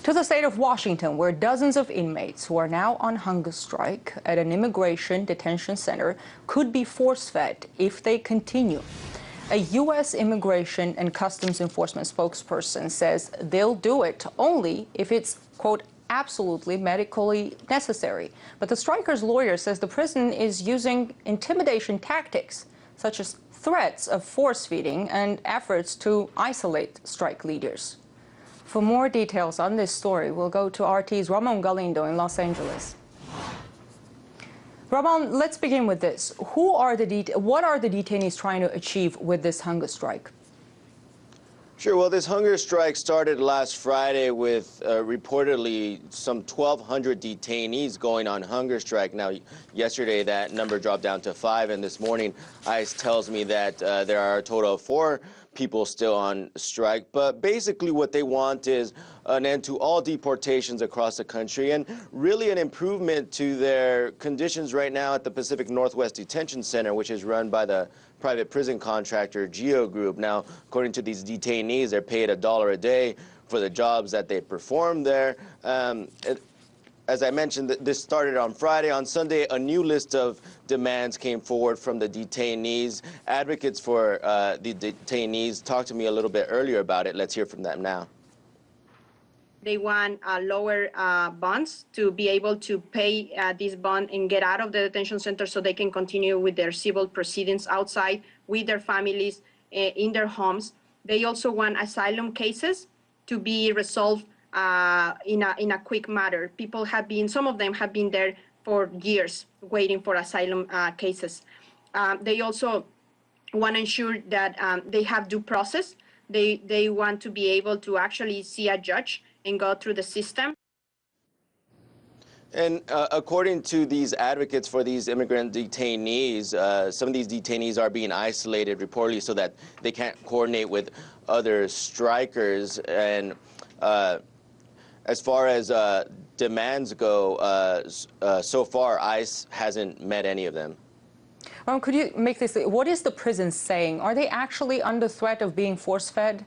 To the state of Washington, where dozens of inmates who are now on hunger strike at an immigration detention center could be force-fed if they continue. A U.S. Immigration and Customs Enforcement spokesperson says they'll do it only if it's, quote, absolutely medically necessary. But the strikers' lawyer says the prison is using intimidation tactics, such as threats of force-feeding and efforts to isolate strike leaders. For more details on this story, we'll go to RT's Ramon Galindo in Los Angeles. Ramon, let's begin with this. What are the detainees trying to achieve with this hunger strike? Sure. Well, this hunger strike started last Friday with reportedly some 1,200 detainees going on hunger strike. Now, yesterday that number dropped down to 5, and this morning ICE tells me that there are a total of 4 people still on strike. But basically what they want is an end to all deportations across the country and really an improvement to their conditions right now at the Pacific Northwest Detention Center, which is run by the private prison contractor Geo Group. Now, according to these detainees, they're paid $1 a day for the jobs that they perform there. As I mentioned, this started on Friday. On Sunday, a new list of demands came forward from the detainees. Advocates for the detainees talked to me a little bit earlier about it. Let's hear from them now. They want lower bonds to be able to pay this bond and get out of the detention center so they can continue with their civil proceedings outside with their families in their homes. They also want asylum cases to be resolved in a quick matter. Some of them have been there for years waiting for asylum cases. They also want to ensure that they have due process. They want to be able to actually see a judge and go through the system. And according to these advocates for these immigrant detainees, some of these detainees are being isolated reportedly so that they can't coordinate with other strikers. And as far as demands go, so far ICE hasn't met any of them. Could you make this? What is the prison saying? Are they actually under threat of being force-fed?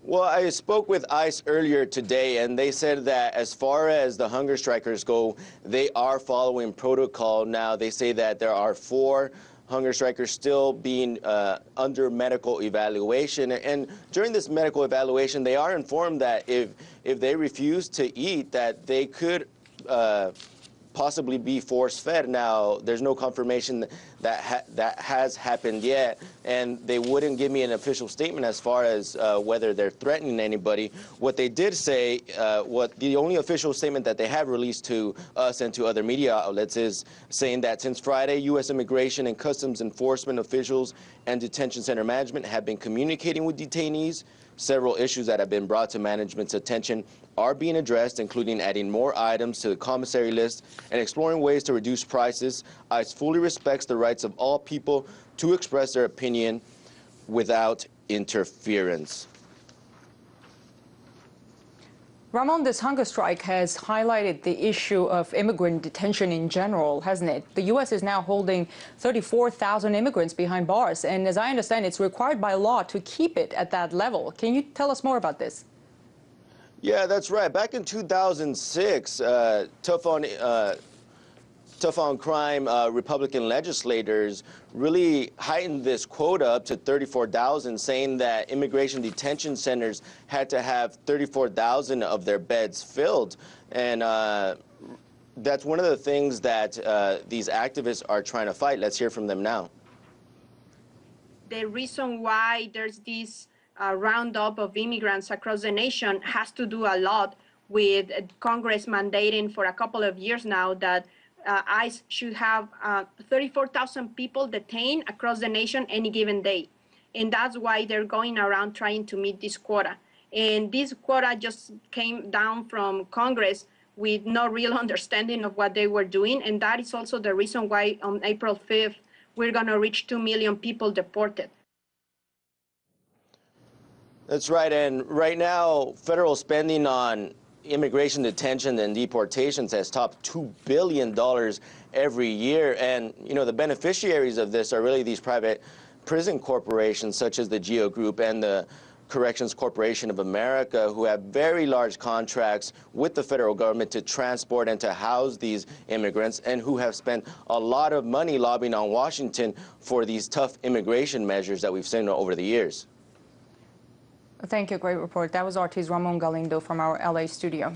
Well, I spoke with ICE earlier today, and they said that as far as the hunger strikers go, they are following protocol. Now, they say that there are 4 hunger strikers still being under medical evaluation. And during this medical evaluation, they are informed that if they refuse to eat, that they could possibly be force-fed. Now, there's no confirmation that has happened yet, and they wouldn't give me an official statement as far as whether they're threatening anybody. What they did say, the only official statement that they have released to us and to other media outlets is saying that since Friday, U.S. Immigration and Customs Enforcement officials and detention center management have been communicating with detainees. Several issues that have been brought to management's attention are being addressed, including adding more items to the commissary list and exploring ways to reduce prices. ICE fully respects the rights of all people to express their opinion without interference. Ramon, this hunger strike has highlighted the issue of immigrant detention in general, hasn't it? The U.S. is now holding 34,000 immigrants behind bars, and as I understand, it's required by law to keep it at that level. Can you tell us more about this? Yeah, that's right. Back in 2006, tough on crime Republican legislators really heightened this quota up to 34,000, saying that immigration detention centers had to have 34,000 of their beds filled. And that's one of the things that these activists are trying to fight. Let's hear from them now. The reason why there's this roundup of immigrants across the nation has to do a lot with Congress mandating for a couple of years now that ICE should have 34,000 people detained across the nation any given day. And that's why they're going around trying to meet this quota. And this quota just came down from Congress with no real understanding of what they were doing. And that is also the reason why on April 5th, we're going to reach 2 million people deported. That's right. And right now, federal spending on immigration detention and deportations has topped $2 billion every year. And, you know, the beneficiaries of this are really these private prison corporations such as the Geo Group and the Corrections Corporation of America, who have very large contracts with the federal government to transport and to house these immigrants, and who have spent a lot of money lobbying on Washington for these tough immigration measures that we've seen over the years. Thank you. Great report. That was RT's Ramon Galindo from our LA studio.